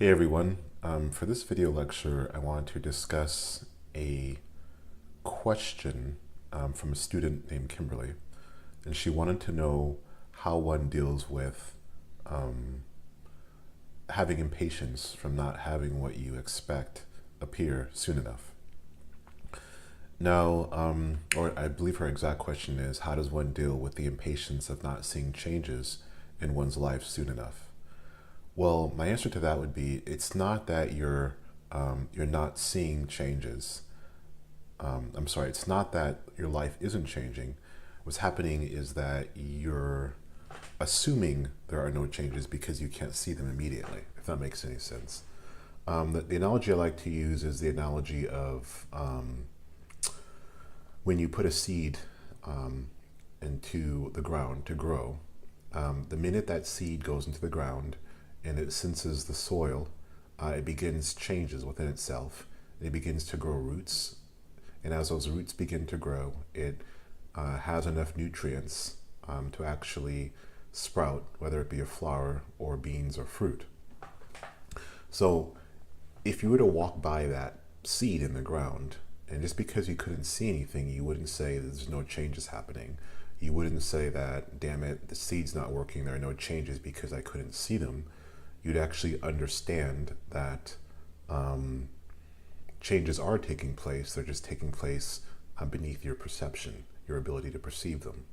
Hey everyone, for this video lecture I want to discuss a question from a student named Kimberly, and she wanted to know how one deals with having impatience from not having what you expect appear soon enough. Now, or I believe her exact question is, how does one deal with the impatience of not seeing changes in one's life soon enough? Well, my answer to that would be, it's not that you're not seeing changes. I'm sorry, it's not that your life isn't changing. What's happening is that you're assuming there are no changes because you can't see them immediately, if that makes any sense. The analogy I like to use is the analogy of when you put a seed into the ground to grow. The minute that seed goes into the ground and it senses the soil, it begins changes within itself. It begins to grow roots, and as those roots begin to grow, it has enough nutrients to actually sprout, whether it be a flower or beans or fruit. So if you were to walk by that seed in the ground, and just because you couldn't see anything, you wouldn't say that there's no changes happening. You wouldn't say that, damn it, the seed's not working, there are no changes because I couldn't see them. You'd actually understand that changes are taking place. They're just taking place beneath your perception, your ability to perceive them.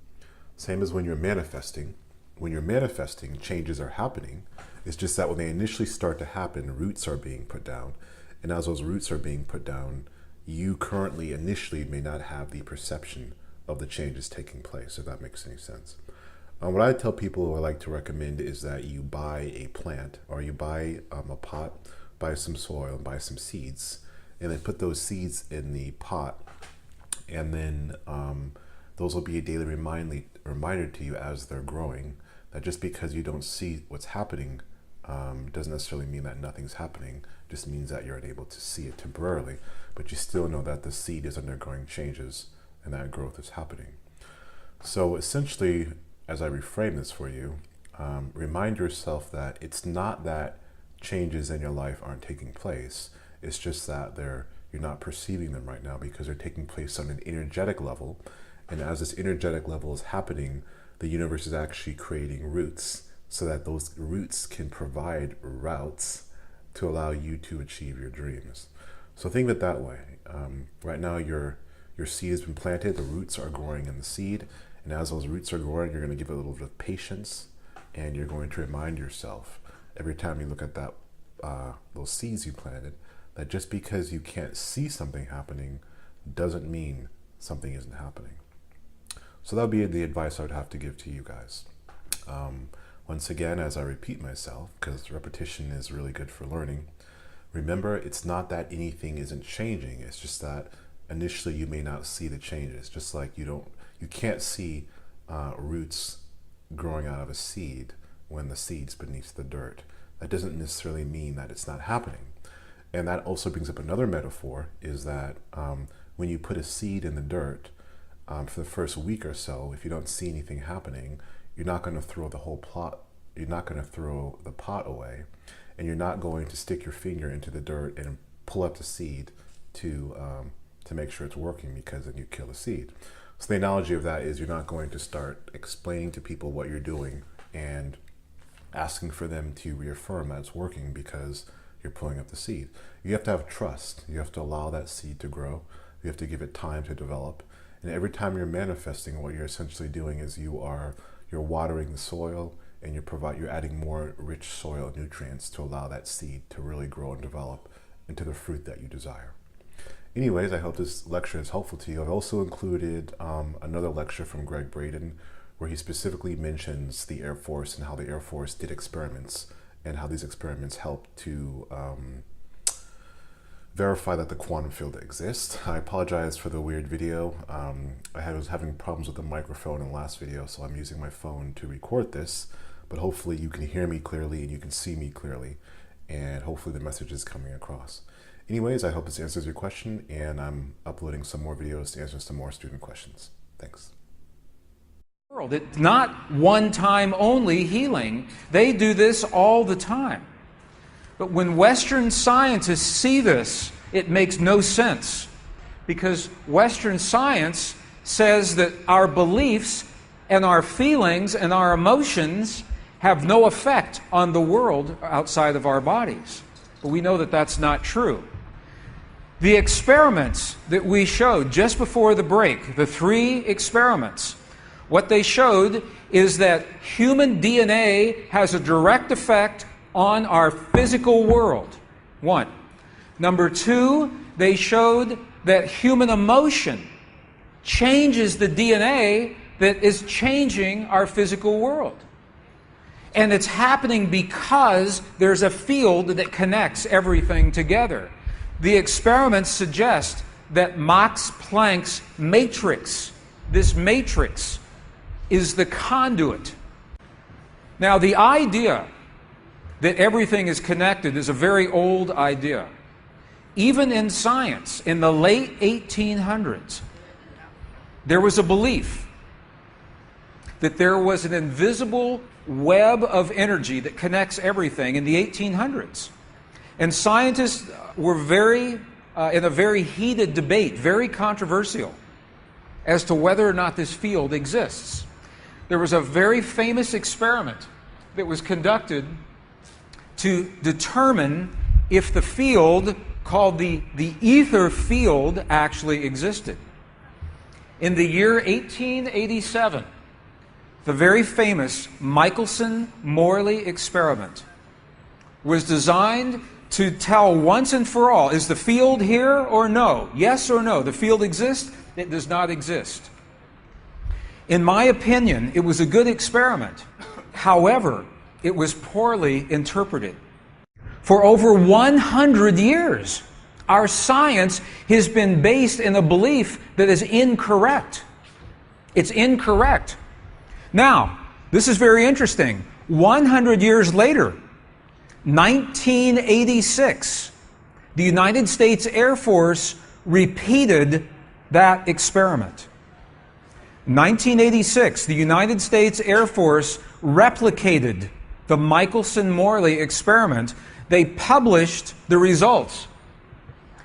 Same as when you're manifesting. When you're manifesting, changes are happening. It's just that when they initially start to happen, roots are being put down. And as those roots are being put down, you currently initially may not have the perception of the changes taking place, if that makes any sense. What I tell people, I like to recommend, is that you buy a plant, or you buy a pot, buy some soil, buy some seeds, and then put those seeds in the pot, and then those will be a daily reminder to you as they're growing, that just because you don't see what's happening doesn't necessarily mean that nothing's happening. It just means that you're unable to see it temporarily, but you still know that the seed is undergoing changes and that growth is happening. So essentially, as I reframe this for you, remind yourself that it's not that changes in your life aren't taking place. It's just that you're not perceiving them right now because they're taking place on an energetic level. And as this energetic level is happening, the universe is actually creating roots so that those roots can provide routes to allow you to achieve your dreams. So think of it that way. Right now, your seed has been planted, the roots are growing in the seed. And as those roots are growing, you're going to give it a little bit of patience, and you're going to remind yourself every time you look at those seeds you planted, that just because you can't see something happening doesn't mean something isn't happening. So that would be the advice I would have to give to you guys. Once again, as I repeat myself, because repetition is really good for learning, remember, it's not that anything isn't changing. It's just that initially you may not see the changes, just like you can't see roots growing out of a seed when the seed's beneath the dirt. That doesn't necessarily mean that it's not happening. And that also brings up another metaphor, is that when you put a seed in the dirt, for the first week or so, if you don't see anything happening, you're not going to throw the whole plot, you're not going to throw the pot away, and you're not going to stick your finger into the dirt and pull up the seed to make sure it's working, because then you kill the seed. So the analogy of that is, you're not going to start explaining to people what you're doing and asking for them to reaffirm that it's working because you're pulling up the seed. You have to have trust. You have to allow that seed to grow. You have to give it time to develop. And every time you're manifesting, what you're essentially doing is you're watering the soil, and you're adding more rich soil nutrients to allow that seed to really grow and develop into the fruit that you desire. Anyways, I hope this lecture is helpful to you. I've also included another lecture from Greg Braden, where he specifically mentions the Air Force and how the Air Force did experiments, and how these experiments helped to verify that the quantum field exists. I apologize for the weird video. I was having problems with the microphone in the last video, so I'm using my phone to record this, but hopefully you can hear me clearly and you can see me clearly, and hopefully the message is coming across. Anyways, I hope this answers your question, and I'm uploading some more videos to answer some more student questions. Thanks. It's not one time only healing. They do this all the time. But when Western scientists see this, it makes no sense, because Western science says that our beliefs and our feelings and our emotions have no effect on the world outside of our bodies. But we know that that's not true. The experiments that we showed just before the break, the 3 experiments, what they showed is that human DNA has a direct effect on our physical world. 1. Number 2, they showed that human emotion changes the DNA that is changing our physical world. And it's happening because there's a field that connects everything together. The experiments suggest that Max Planck's matrix, this matrix, is the conduit. Now, the idea that everything is connected is a very old idea. Even in science, in the late 1800s, there was a belief that there was an invisible web of energy that connects everything in the 1800s. And scientists were in a very heated debate, very controversial, as to whether or not this field exists. There was a very famous experiment that was conducted to determine if the field called the ether field actually existed. In the year 1887, the very famous Michelson-Morley experiment was designed to tell once and for all, is the field here or no? Yes or no? The field exists? It does not exist. In my opinion, it was a good experiment. However, it was poorly interpreted. For over 100 years, our science has been based in a belief that is incorrect. It's incorrect. Now, this is very interesting. 100 years later, 1986, the United States Air Force repeated that experiment. 1986, the United States Air Force replicated the Michelson-Morley experiment. They published the results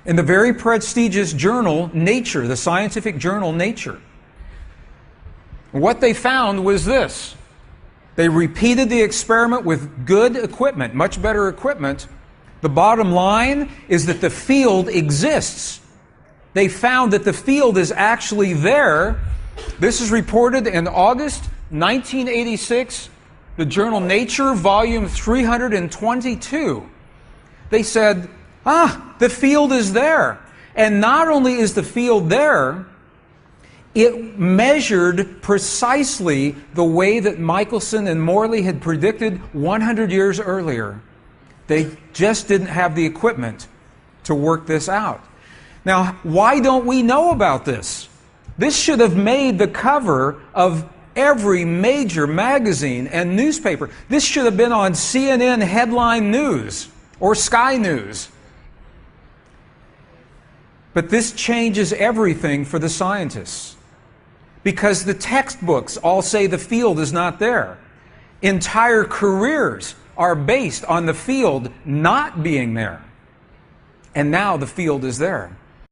in the very prestigious journal Nature, the scientific journal Nature. What they found was this. They repeated the experiment with good equipment, much better equipment. The bottom line is that the field exists. They found that the field is actually there. This is reported in August 1986, the journal Nature, volume 322. They said, the field is there. And not only is the field there, it measured precisely the way that Michelson and Morley had predicted 100 years earlier. They just didn't have the equipment to work this out. Now, why don't we know about this? This should have made the cover of every major magazine and newspaper. This should have been on CNN headline news or Sky News. But this changes everything for the scientists, because the textbooks all say the field is not there. Entire careers are based on the field not being there. And now the field is there.